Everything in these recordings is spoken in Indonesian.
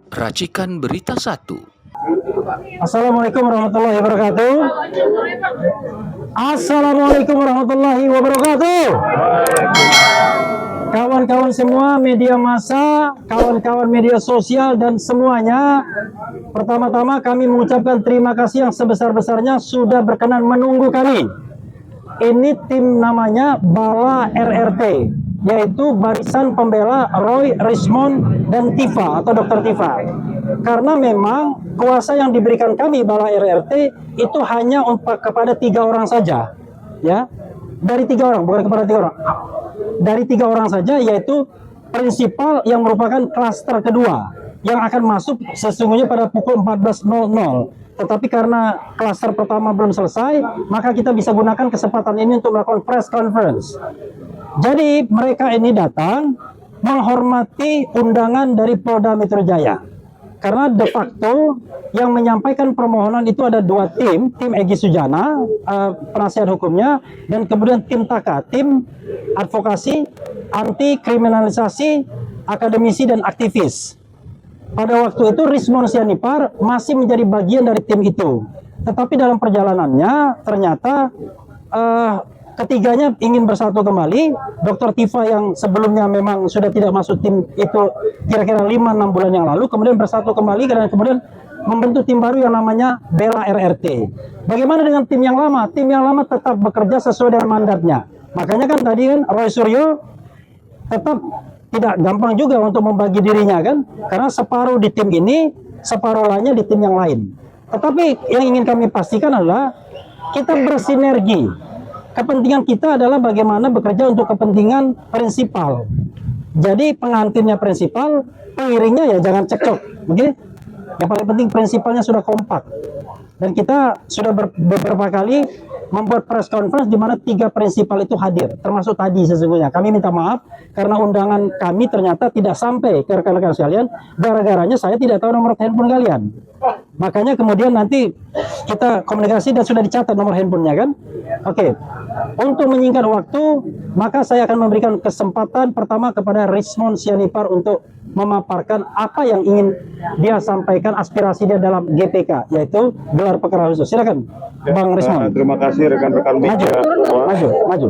Racikan Berita 1. Assalamualaikum warahmatullahi wabarakatuh. Assalamualaikum warahmatullahi wabarakatuh. Kawan-kawan semua media massa, kawan-kawan media sosial dan semuanya, pertama-tama kami mengucapkan terima kasih yang sebesar-besarnya sudah berkenan menunggu kami. Ini tim namanya Bala RRT, yaitu Barisan Pembela Roy, Rismond, dan Tifa atau Dr. Tifa. Karena memang kuasa yang diberikan kami Bala RRT itu hanya kepada 3 orang saja, ya, dari 3 orang, bukan kepada 3 orang, dari 3 orang saja, yaitu prinsipal yang merupakan klaster kedua yang akan masuk sesungguhnya pada pukul 14.00. Tetapi karena klaster pertama belum selesai, maka kita bisa gunakan kesempatan ini untuk melakukan press conference. Jadi mereka ini datang menghormati undangan dari Polda Metro Jaya. Karena de facto yang menyampaikan permohonan itu ada 2 tim Egy Sujana, penasihat hukumnya, dan kemudian tim TAKA, tim advokasi anti kriminalisasi akademisi dan aktivis. Pada waktu itu Rismond Sianipar masih menjadi bagian dari tim itu. Tetapi dalam perjalanannya ternyata ketiganya ingin bersatu kembali. Dr. Tifa yang sebelumnya memang sudah tidak masuk tim itu kira-kira 5-6 bulan yang lalu, kemudian bersatu kembali dan kemudian membentuk tim baru yang namanya Bela RRT. Bagaimana dengan tim yang lama? Tim yang lama tetap bekerja sesuai dengan mandatnya. Makanya kan tadi kan Roy Suryo tetap tidak gampang juga untuk membagi dirinya kan, karena separuh di tim ini, separuh lainnya di tim yang lain. Tetapi yang ingin kami pastikan adalah kita bersinergi. Kepentingan kita adalah bagaimana bekerja untuk kepentingan prinsipal. Jadi pengantinnya prinsipal, pengiringnya ya jangan cekcok, oke? Yang paling penting prinsipalnya sudah kompak. Dan kita sudah beberapa kali membuat press conference di mana 3 prinsipal itu hadir, termasuk tadi sesungguhnya. Kami minta maaf karena undangan kami ternyata tidak sampai ke rekan-rekan sekalian, gara-garanya saya tidak tahu nomor handphone kalian. Makanya kemudian nanti kita komunikasi dan sudah dicatat nomor handphonenya kan. Oke. Untuk menyingkat waktu, maka saya akan memberikan kesempatan pertama kepada Rismond Sianipar untuk memaparkan apa yang ingin dia sampaikan, aspirasi dia dalam GPK, yaitu gelar perkara khusus. Silakan, ya, Bang Rismond. Terima kasih rekan-rekan media. Maju.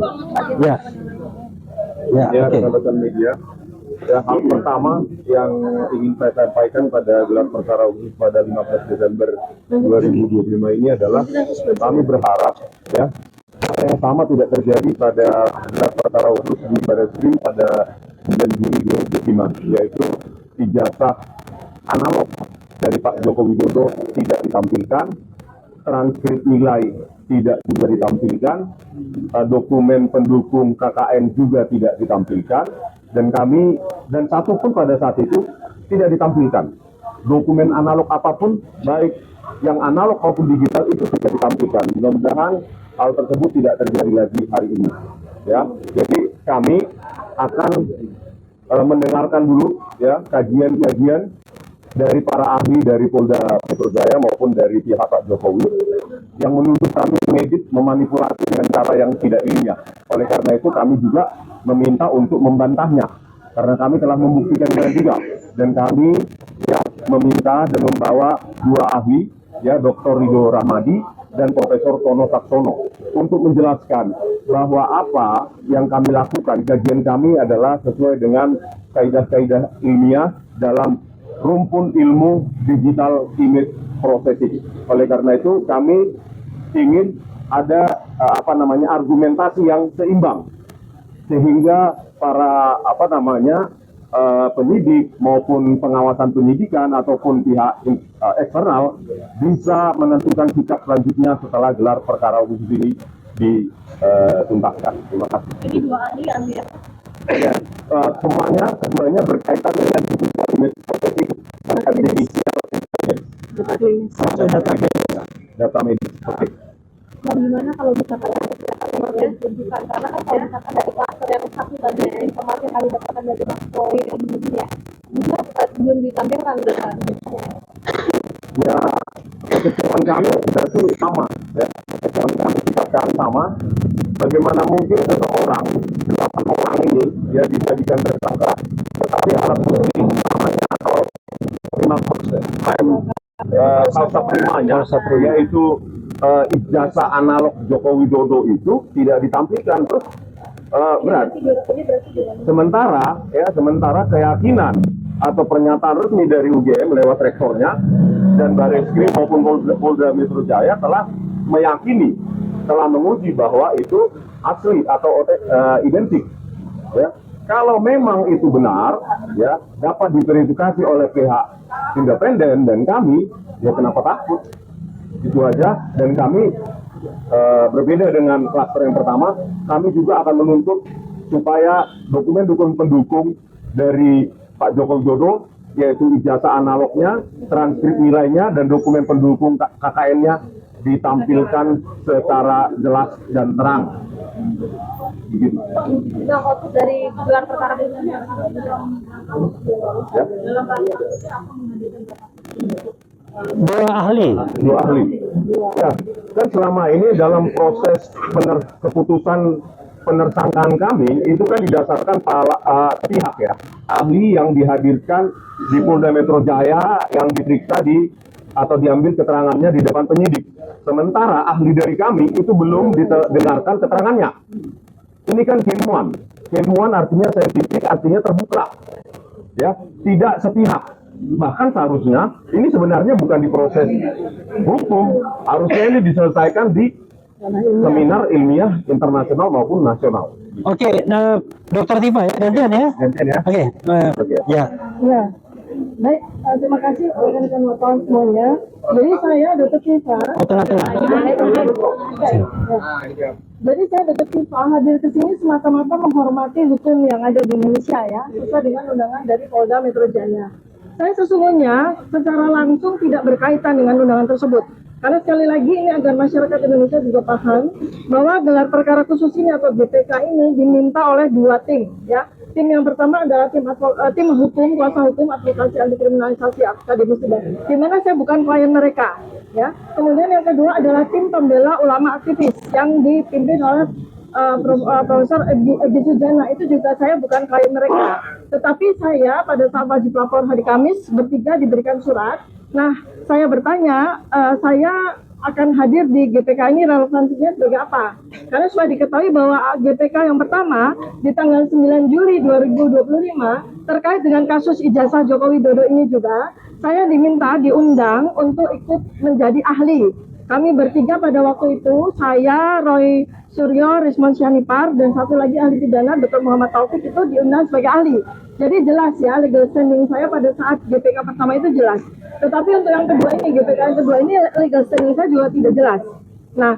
Ya. Ya, rekan-rekan media. Ya, hal pertama yang ingin saya sampaikan pada gelar perkara khusus pada 15 Desember 2025 ini adalah kami berharap ya yang sama tidak terjadi pada gelar perkara khusus di Barreskrim pada 9 Juli 2025, yaitu ijazah analog dari Pak Joko Widodo tidak ditampilkan, transkrip nilai tidak juga ditampilkan, dokumen pendukung KKN juga tidak ditampilkan, dan satu pun pada saat itu tidak ditampilkan. Dokumen analog apapun, baik yang analog maupun digital, itu tidak ditampilkan. Mudah-mudahan hal tersebut tidak terjadi lagi hari ini. Ya, jadi kami akan mendengarkan dulu ya kajian-kajian dari para ahli dari Polda Metro Jaya maupun dari pihak Pak Jokowi yang menuduh kami mengedit, memanipulasi dengan cara yang tidak ilmiah. Oleh karena itu kami juga meminta untuk membantahnya, karena kami telah membuktikan juga, dan kami ya meminta dan membawa 2 ahli ya, Dr. Ridho Rahmadi dan Profesor Tono Saksono untuk menjelaskan bahwa apa yang kami lakukan, kajian kami adalah sesuai dengan kaidah-kaidah ilmiah dalam rumpun ilmu digital image processing. Oleh karena itu kami ingin ada argumentasi yang seimbang sehingga para penyidik maupun pengawasan penyidikan ataupun pihak eksternal bisa menentukan sikap selanjutnya setelah gelar perkara khusus ini dituntaskan. Terima kasih. Jadi 2 ahli ya. Ya, keduanya berkaitan dengan digital image processing dan artificial intelligence. Data medis. Oke. Nah, gimana kalau misalkan ada tunjukkan, karena kan kalau misalkan dari klaster yang satu tadi informasi yang kami dapatkan dari Mas Polri Indonesia juga belum ditampilkan kan? Ya, kekecewaan kami berarti sama ya. Kekecewaan kami sama. Bagaimana mungkin seseorang 8 orang ini ya dijadikan tersangka, tetapi alat bukti namanya atau kausa primanya, yaitu ijazah analog Joko Widodo itu tidak ditampilkan. Terus berat. Sementara keyakinan atau pernyataan resmi dari UGM lewat rektornya dan Barreskrim maupun Polda Metro Jaya telah meyakini, telah menguji bahwa itu asli atau identik. Ya, kalau memang itu benar, ya dapat diverifikasi oleh pihak independen dan kami, ya kenapa takut? Itu aja. Dan kami berbeda dengan klaster yang pertama, kami juga akan menuntut supaya dokumen-dokumen pendukung dari Pak Joko Widodo, yaitu ijazah analognya, transkrip nilainya, dan dokumen pendukung KKN-nya ditampilkan secara jelas dan terang. Begitu. Nah, waktu dari gelar perkara ini Ya. Dua ahli. Dua ahli. Ya, kan selama ini dalam proses keputusan penersangkaan kami itu kan didasarkan pihak ya, ahli yang dihadirkan di Polda Metro Jaya yang diperiksa atau diambil keterangannya di depan penyidik. Sementara ahli dari kami itu belum didengarkan keterangannya. Ini kan keilmuan. Keilmuan artinya saintifik, artinya terbuka. Ya, tidak sepihak. Bahkan seharusnya ini sebenarnya bukan di proses hukum, harusnya ini diselesaikan di seminar ilmiah internasional maupun nasional. Oke, nah Dokter Tifa ya, gantian ya. Gantian ya. Oke, ya. Ya, baik, terima kasih rekan-rekan wartawan semuanya. Jadi saya Dr. Tifa. Tengah-tengah. Jadi saya Dr. Tifa hadir ke sini semata-mata menghormati hukum yang ada di Indonesia ya, sesuai dengan undangan dari Polda Metro Jaya. Saya sesungguhnya secara langsung tidak berkaitan dengan undangan tersebut. Karena sekali lagi ini agar masyarakat Indonesia juga paham bahwa gelar perkara khusus ini atau GPK ini diminta oleh dua tim ya. Tim yang pertama adalah tim hukum, kuasa hukum advokasi anti kriminalisasi akademisi di mana saya bukan klien mereka ya. Kemudian yang kedua adalah tim pembela ulama aktivis yang dipimpin oleh Profesor Egi Sujana. Itu juga saya bukan klien mereka. Tetapi saya pada saat wajib lapor hari Kamis bertiga diberikan surat. Nah, saya bertanya, saya akan hadir di GPK ini relevansinya sebagai apa? Karena sudah diketahui bahwa GPK yang pertama di tanggal 9 Juli 2025 terkait dengan kasus ijazah Joko Widodo ini juga, saya diundang untuk ikut menjadi ahli. Kami bertiga pada waktu itu, saya, Roy Suryo, Rismon Syanipar, dan satu lagi ahli pidana, Dr. Muhammad Taufik itu diundang sebagai ahli. Jadi jelas ya, legal standing saya pada saat GPK pertama itu jelas. Tetapi untuk yang kedua ini, GPK yang kedua ini, legal standing saya juga tidak jelas. Nah,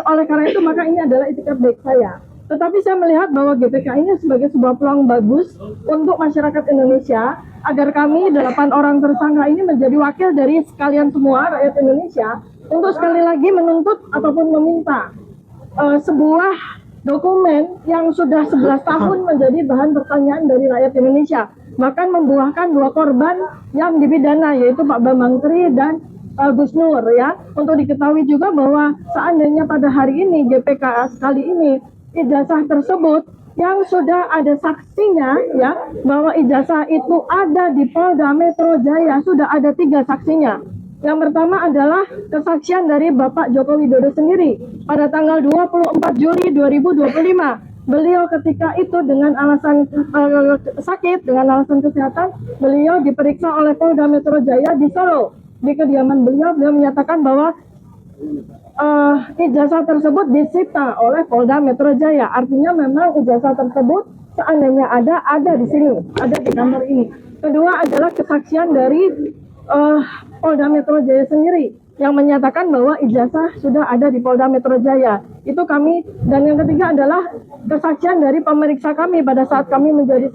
oleh karena itu maka ini adalah itikat baik saya. Tetapi saya melihat bahwa GPK ini sebagai sebuah peluang bagus untuk masyarakat Indonesia, agar kami 8 orang tersangka ini menjadi wakil dari sekalian semua rakyat Indonesia, untuk sekali lagi menuntut ataupun meminta sebuah dokumen yang sudah 11 tahun menjadi bahan pertanyaan dari rakyat Indonesia, bahkan membuahkan 2 korban yang dipidana, yaitu Pak Bambang Tri dan Gus Nur ya. Untuk diketahui juga bahwa seandainya pada hari ini GPK kali ini ijazah tersebut yang sudah ada saksinya ya, bahwa ijazah itu ada di Polda Metro Jaya, sudah ada 3 saksinya. Yang pertama adalah kesaksian dari Bapak Joko Widodo sendiri pada tanggal 24 Juli 2025. Beliau ketika itu dengan alasan sakit, dengan alasan kesehatan, beliau diperiksa oleh Polda Metro Jaya di Solo. Di kediaman beliau menyatakan bahwa ijazah tersebut disita oleh Polda Metro Jaya. Artinya memang ijazah tersebut seandainya ada di sini, ada di kantor ini. Kedua adalah kesaksian dari Polda Metro Jaya sendiri yang menyatakan bahwa ijazah sudah ada di Polda Metro Jaya. Itu kami. Dan yang ketiga adalah kesaksian dari pemeriksa kami pada saat kami menjadi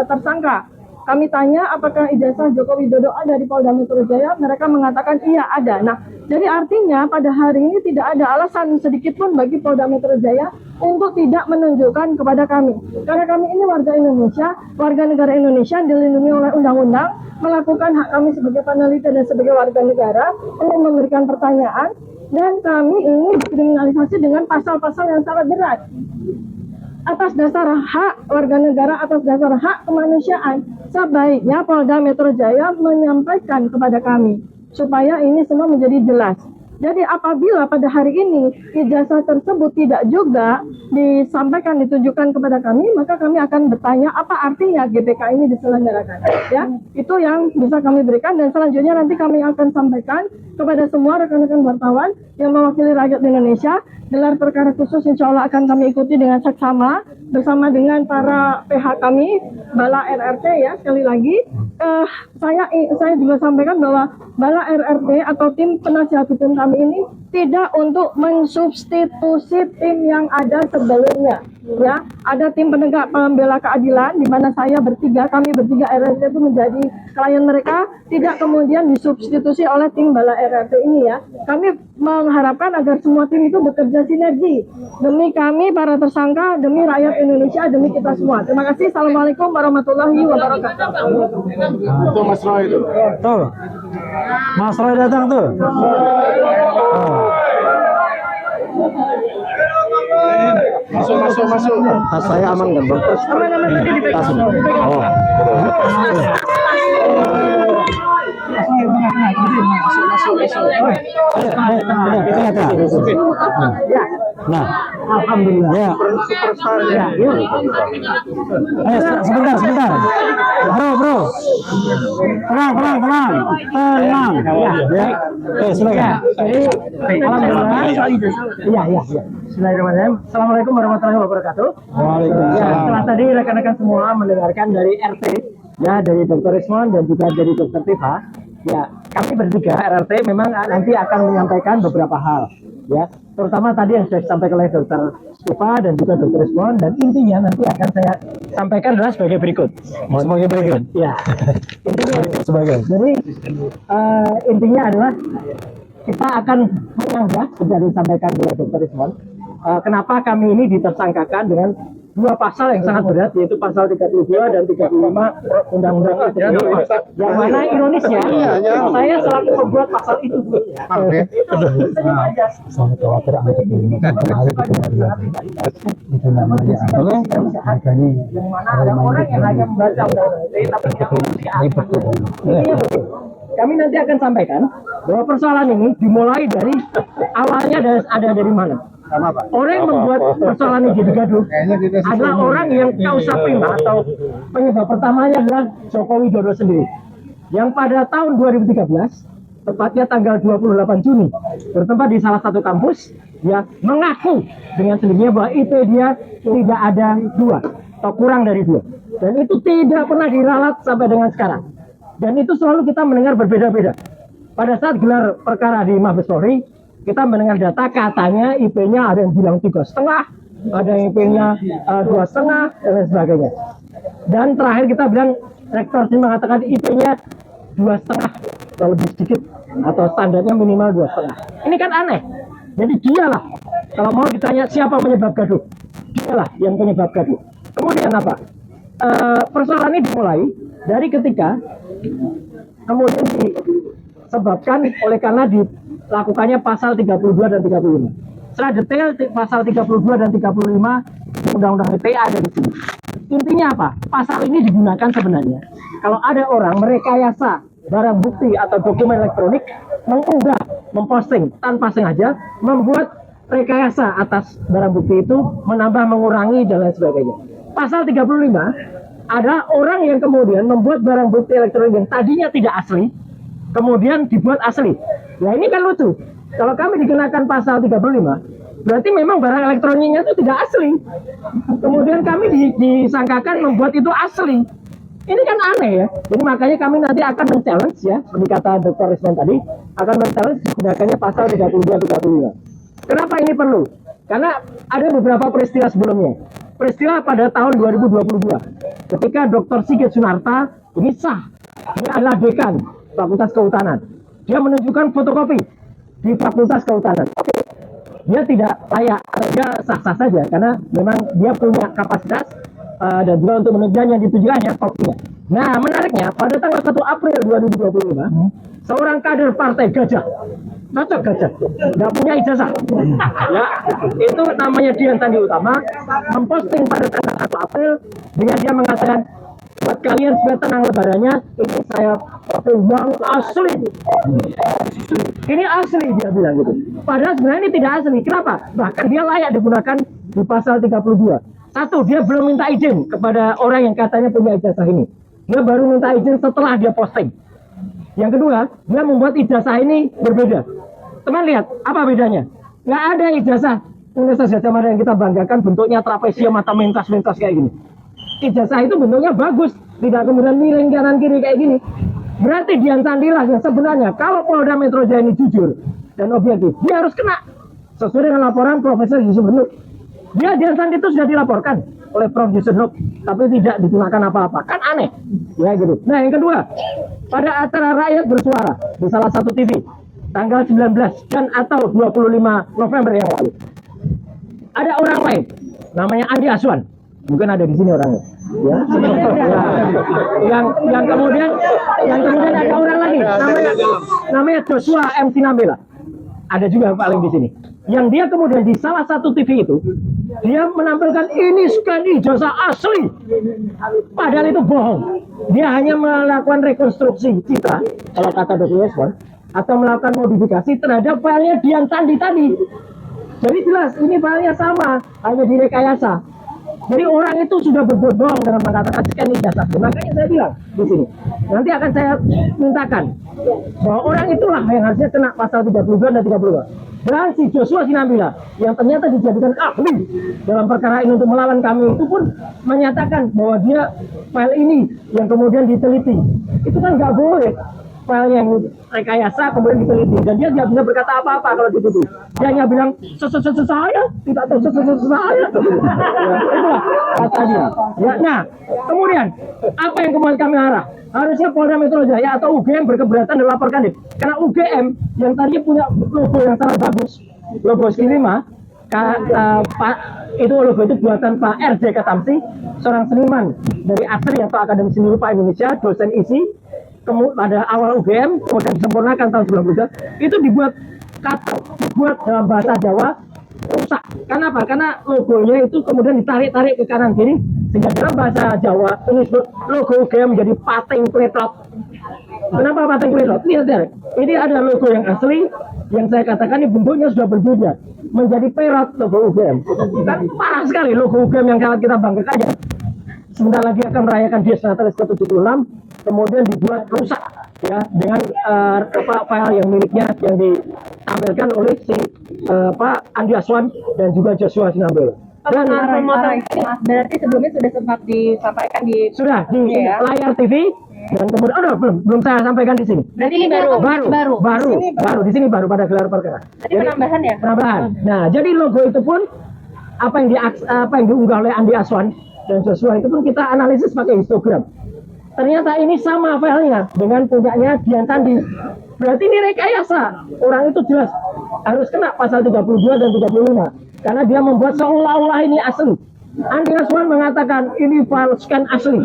tersangka. Kami tanya apakah ijazah Joko Widodo ada di Polda Metro Jaya, mereka mengatakan iya ada. Nah, jadi artinya pada hari ini tidak ada alasan sedikit pun bagi Polda Metro Jaya untuk tidak menunjukkan kepada kami. Karena kami ini warga Indonesia, warga negara Indonesia dilindungi oleh undang-undang, melakukan hak kami sebagai peneliti dan sebagai warga negara untuk memberikan pertanyaan, dan kami ini dikriminalisasi dengan pasal-pasal yang sangat berat. atas dasar hak warga negara, atas dasar hak kemanusiaan, sebaiknya Polda Metro Jaya menyampaikan kepada kami supaya ini semua menjadi jelas. Jadi apabila pada hari ini ijazah tersebut tidak juga disampaikan, ditunjukkan kepada kami, maka kami akan bertanya apa artinya GBK ini diselenggarakan. Ya, itu yang bisa kami berikan, dan selanjutnya nanti kami akan sampaikan kepada semua rekan-rekan wartawan yang mewakili rakyat Indonesia. Gelar perkara khusus insya Allah akan kami ikuti dengan seksama bersama dengan para PH kami, Bala RRT ya. Sekali lagi, saya juga sampaikan bahwa Bala RRT atau tim penasihat hukum kami ini tidak untuk mensubstitusi tim yang ada sebelumnya. Ya, ada tim penegak pembela keadilan di mana kami bertiga RRT itu menjadi klien mereka, tidak kemudian disubstitusi oleh tim Bala RRT ini ya. Kami mengharapkan agar semua tim itu bekerja sinergi demi kami para tersangka, demi rakyat Indonesia, demi kita semua. Terima kasih. Assalamualaikum warahmatullahi wabarakatuh. Itu Mas Roy itu. Tuh, Mas Roy datang tuh. Masuk. Tas saya aman kan bang? Aman tadi di Tas ini. Oh. Nah, alhamdulillah. Ya. Ya, yuk. Sebentar. Bro. Tenang. Ya. Silakan. Alhamdulillah. Iya. Bismillahirrahmanirrahim. Assalamualaikum warahmatullahi wabarakatuh. Waalaikumsalam. Ya, setelah tadi rekan-rekan semua mendengarkan dari RT, ya, dari Dr. Rismon dan juga dari Dr. Tifa. Ya, kami bertiga RRT memang nanti akan menyampaikan beberapa hal, ya, terutama tadi yang sudah disampaikan oleh Dr. Tifa dan juga Dr. Rismon, dan intinya nanti akan saya sampaikan adalah sebagai berikut. Ya, intinya sebagai. Jadi intinya adalah kita akan menyanggah seperti disampaikan oleh Dr. Rismon. Kenapa kami ini ditersangkakan dengan dua pasal yang sangat berat, yaitu pasal 32 dan 35 Undang-Undang ITE, yang mana ironisnya saya selaku pembuat pasal itu. Sangat khawatir yang mana ada orang yang hanya membaca Undang-Undang ITE tapi tidak memiliki. Kami nanti akan sampaikan bahwa persoalan ini dimulai dari awalnya ada dari mana. Orang yang membuat persoalan ini jadi gaduh adalah orang yang kausa prima atau penyebab pertamanya adalah Joko Widodo sendiri, yang pada tahun 2013, tepatnya tanggal 28 Juni, bertempat di salah satu kampus, ya, mengaku dengan sendirinya bahwa IP dia tidak ada dua atau kurang dari dua, dan itu tidak pernah diralat sampai dengan sekarang. Dan itu selalu kita mendengar berbeda-beda. Pada saat gelar perkara di Mabes Polri, kita mendengar data katanya IP-nya ada yang bilang 3,5, ada yang IP-nya 2,5 dan lain sebagainya. Dan terakhir kita bilang rektor sini mengatakan IP-nya 2,5 atau lebih sedikit, atau standarnya minimal 2,5. Ini kan aneh. Jadi dialah, kalau mau ditanya siapa penyebab gaduh, dialah yang penyebab gaduh. Kemudian apa? Persoalan ini dimulai dari ketika kemudian disebabkan oleh karena dilakukannya pasal 32 dan 35. Secara detail pasal 32 dan 35 Undang-Undang ITE ada di sini. Intinya apa? Pasal ini digunakan sebenarnya kalau ada orang merekayasa barang bukti atau dokumen elektronik, mengunggah, memposting tanpa sengaja, membuat rekayasa atas barang bukti itu, menambah, mengurangi dan lain sebagainya. Pasal 35 adalah orang yang kemudian membuat barang bukti elektronik yang tadinya tidak asli, kemudian dibuat asli. Nah ini kan lucu. Kalau kami dikenakan pasal 35, berarti memang barang elektroniknya itu tidak asli. Kemudian kami disangkakan membuat itu asli. Ini kan aneh ya. Jadi makanya kami nanti akan men-challenge ya, seperti kata Dr. Rismon tadi, akan men-challenge digunakannya pasal 32-35. Kenapa ini perlu? Karena ada beberapa peristiwa sebelumnya. Peristiwa pada tahun 2022, ketika Dr. Sigit Sunarta ini sah, dia adalah dekan Fakultas Kehutanan. Dia menunjukkan fotokopi di Fakultas Kehutanan. Oke, dia tidak layak, dia sah-sah saja karena memang dia punya kapasitas dan juga untuk menunjukkan yang ditujukan hanya kopinya. Nah, menariknya pada tanggal 1 April 2025, seorang kader partai Gajah, cocok Gajah, nggak punya ijazah, ya, itu namanya Dian Sandi Utama, memposting pada tanggal 1 April dengan dia mengatakan, buat kalian sudah tenang lebarannya, ini saya pakai uang asli. Ini asli, dia bilang gitu. Padahal sebenarnya ini tidak asli. Kenapa? Bahkan dia layak digunakan di pasal 32. Satu, dia belum minta izin kepada orang yang katanya punya ijazah ini. Dia baru minta izin setelah dia posting. Yang kedua, dia membuat ijazah ini berbeda. Teman lihat, apa bedanya? Nggak ada ijazah Universitas Gadjah Mada yang kita banggakan bentuknya trapesium atau mentas-mentas kayak gini. Ijazah itu bentuknya bagus, tidak kemudian miring kanan kiri kayak gini. Berarti Dian Sandi lah yang sebenarnya kalau Polda Metro Jaya ini jujur dan objektif, dia harus kena sesuai dengan laporan Profesor Yusuf Nur. Dian Sandi itu sudah dilaporkan oleh Prof Yusuf Nur, tapi tidak digunakan apa-apa, kan aneh, ya gitu. Nah yang kedua, pada acara Rakyat Bersuara di salah satu TV tanggal 19 dan atau 25 November yang lalu, ada orang lain namanya Andi Aswan. Bukan ada di sini orangnya, ya. Yang kemudian ada orang lagi, namanya Joshua M. Sinambela, ada juga paling di sini. Yang dia kemudian di salah satu TV itu, dia menampilkan ini scan ijazah asli, padahal itu bohong. Dia hanya melakukan rekonstruksi citra, kalau kata Dr. Yeswan, atau melakukan modifikasi terhadap filenya Dian Sandi tadi. Jadi jelas ini filenya sama, hanya direkayasa. Jadi orang itu sudah berbuat bohong dalam mengatakan scan ijazah. Makanya saya bilang di sini, nanti akan saya mintakan bahwa orang itulah yang harusnya kena pasal 32 dan 32. Dan si Joshua Sinambela yang ternyata dijadikan ahli dalam perkara ini untuk melawan kami itu pun menyatakan bahwa dia file ini yang kemudian diteliti. Itu kan nggak boleh. File yang rekayasa kemudian diteliti dan dia tidak bisa berkata apa-apa kalau dituduh. Dia hanya bilang saya tidak tahu saya. Itulah kata dia. Ya, nah, kemudian apa yang kemudian kami arah? Harusnya Polda Metro Jaya atau UGM berkeberatan dan laporkan deh. Karena UGM yang tadinya punya logo yang sangat bagus, logo Skilima, Pak itu logo itu buatan Pak RJ Katamsi, seorang seniman dari ASRI atau Akademi Seni Rupa Indonesia, dosen ISI. Pada awal UGM, kemudian disempurnakan tahun 90, itu dibuat kata, dibuat dalam bahasa Jawa rusak. Kenapa? Karena logonya itu kemudian ditarik-tarik ke kanan kiri, sehingga dalam bahasa Jawa ini logo UGM menjadi pating pletot. Kenapa pating pletot? Lihat ya, ini ada logo yang asli, yang saya katakan ini bentuknya sudah berbeda, menjadi perot logo UGM. Kan parah sekali logo UGM yang sangat kita banggakan aja. Sebentar lagi akan merayakan Dies Natalis ke-76, kemudian dibuat rusak ya dengan file yang miliknya yang ditampilkan oleh si Pak Andi Aswan dan juga Joshua Sinambela. Dan berarti sebelumnya sudah sempat disampaikan di layar TV dan kemudian belum saya sampaikan di sini. Berarti ini baru di sini baru pada gelar perkara. Jadi penambahan ya? Penambahan. Nah, jadi logo itu pun apa yang diunggah oleh Andi Aswan dan Joshua itu pun kita analisis pakai histogram. Ternyata ini sama filenya dengan punyanya Dian Sandi. Berarti ini rekayasa. Orang itu jelas harus kena pasal 32 dan 35 karena dia membuat seolah-olah ini asli. Andi Aswan mengatakan ini file scan asli.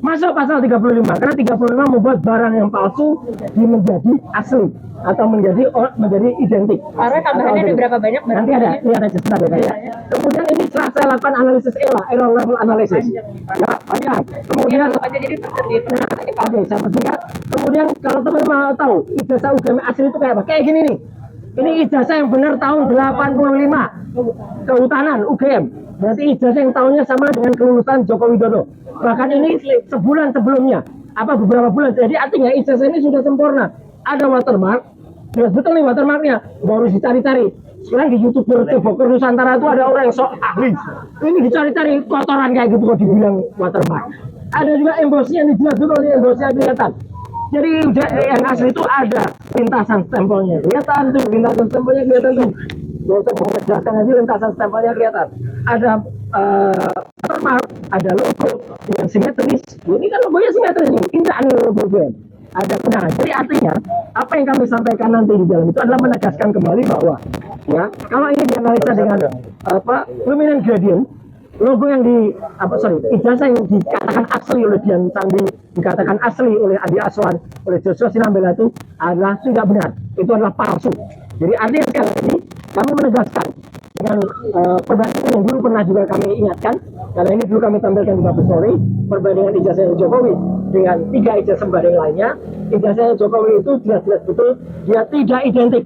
Masuk pasal 35 karena 35 membuat barang yang palsu menjadi asli atau menjadi identik. Karena tambahannya ada berapa banyak? Nanti ada, lihat aja sebentar ya. Kemudian ini setelah saya lakukan analisis error level analysis. Ya, banyak. Kemudian jadi oke, saya persingkat. Kemudian kalau teman mau tahu ijazah UGM asli itu kayak apa? Kayak gini nih. Ini ijazah yang benar tahun 85 kehutanan UGM. Berarti ijazah yang tahunnya sama dengan kelulusan Joko Widodo. Bahkan ini sebulan sebelumnya, beberapa bulan. Jadi artinya ijazah ini sudah sempurna. Ada watermark, jelas betul nih watermarknya. Baru dicari-cari. Sekarang di YouTube Bogor Nusantara itu ada orang yang sok ahli. Ini dicari-cari kotoran kayak gitu kok dibilang watermark. Ada juga embossnya nih, jelas betul nih embossnya kelihatan. Jadi yang asli itu ada lintasan stempelnya kelihatan tuh, lintasan stempelnya kelihatan tuh. Saya mau menjelaskan aja lintasan stempelnya kelihatan. Ada watermark, ada logo yang simetris. Ini kan logonya simetris nih, indah nih logo brand. Ada benar. Jadi artinya apa yang kami sampaikan nanti di dalam itu adalah menegaskan kembali bahwa ya kalau ini dianalisa dengan luminant gradient logo yang ijazah yang dikatakan asli oleh Dian Sandi, dikatakan asli oleh Andi Aswan, oleh Joshua Sinambela itu adalah tidak benar, itu adalah palsu. Jadi artinya sekali lagi kami menegaskan dengan perbandingan yang dulu pernah juga kami ingatkan, karena ini dulu kami tampilkan di Mabes Polri, perbandingan ijazah Jokowi dengan 3 ijazah sebanding lainnya. Ijazah Jokowi itu jelas-jelas betul dia tidak identik.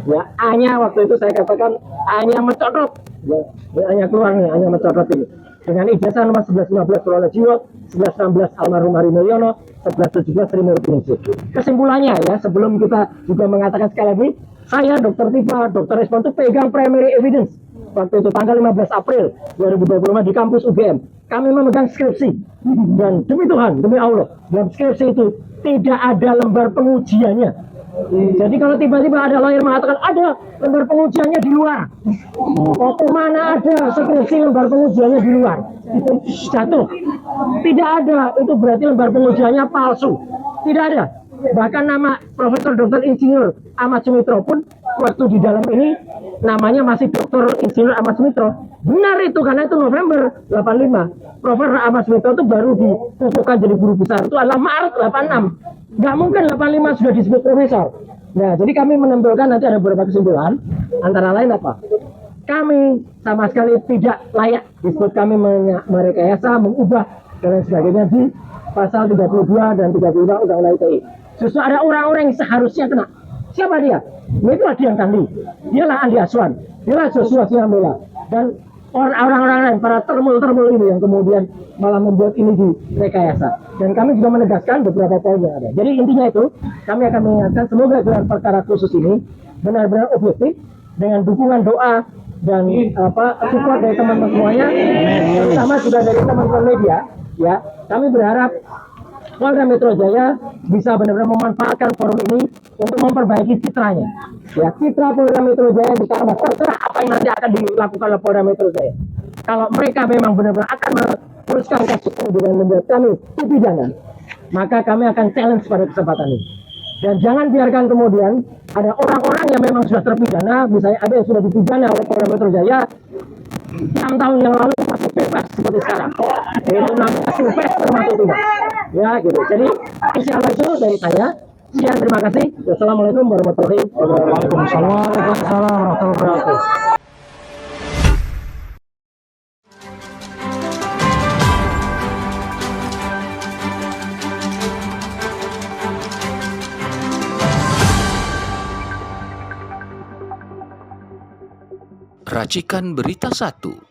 Ya, hanya waktu itu saya katakan hanya mencotot, ya, hanya keluar nih, hanya mencotot ini. Dengan ijazah nomor 1115 Surono Jiwo, 1116 almarhum Hari Mulyono, 1117 Sri Murtiningsi. Kesimpulannya ya, sebelum kita juga mengatakan sekali lagi, saya Dr. Tifa, Dr. Respon itu pegang primary evidence. Waktu itu tanggal 15 April 2025 di kampus UGM. Kami memegang skripsi. Dan demi Tuhan, demi Allah, dalam skripsi itu tidak ada lembar pengujiannya. Jadi kalau tiba-tiba ada lawyer mengatakan ada lembar pengujiannya di luar, mana ada skripsi lembar pengujiannya di luar, jatuh. Tidak ada, itu berarti lembar pengujiannya palsu. Tidak ada. Bahkan nama Profesor Dr. Insinyur Ahmad Sumitro pun waktu di dalam ini namanya masih Dr. Insinyur Ahmad Sumitro. Benar itu, karena itu November 85. Profesor Ahmad Sumitro itu baru dikukuhkan jadi guru besar itu adalah Maret 86. Nggak mungkin 85 sudah disebut profesor. Nah, jadi kami menempelkan nanti ada beberapa kesimpulan, antara lain apa? Kami sama sekali tidak layak disebut kami merekayasa, mengubah dan lain sebagainya di pasal 32 dan 35 Undang-Undang ITE. Justru ada orang-orang yang seharusnya kena. Siapa dia? Itulah Dian Sandi, dialah Andi Aswan, dialah Joshua Sinambela, dan orang-orang lain, para termul-termul ini yang kemudian malah membuat ini direkayasa. Dan kami juga menegaskan beberapa poin yang ada. Jadi intinya itu, kami akan mengingatkan semoga gelar perkara khusus ini benar-benar objektif dengan dukungan doa dan support dari teman-teman semuanya, terutama juga dari teman-teman media. Ya, kami berharap Polda Metro Jaya bisa benar-benar memanfaatkan forum ini untuk memperbaiki citranya. Ya, citra Polda Metro Jaya bisa terserah apa yang nanti akan dilakukan oleh Polda Metro Jaya. Kalau mereka memang benar-benar akan meneruskan kasus ini dengan membuat kami pidana, maka kami akan challenge pada kesempatan ini. Dan jangan biarkan kemudian ada orang-orang yang memang sudah terpidana, misalnya ada yang sudah dipidana oleh Polda Metro Jaya 6 tahun yang lalu masih bebas seperti sekarang. Itu namanya Silvestre termasuk tidak. Ya gitu. Jadi insyaallah itu dari saya. Sekian, terima kasih. Wassalamualaikum warahmatullahi wabarakatuh. Waalaikumsalam warahmatullahi wabarakatuh. Racikan Berita 1.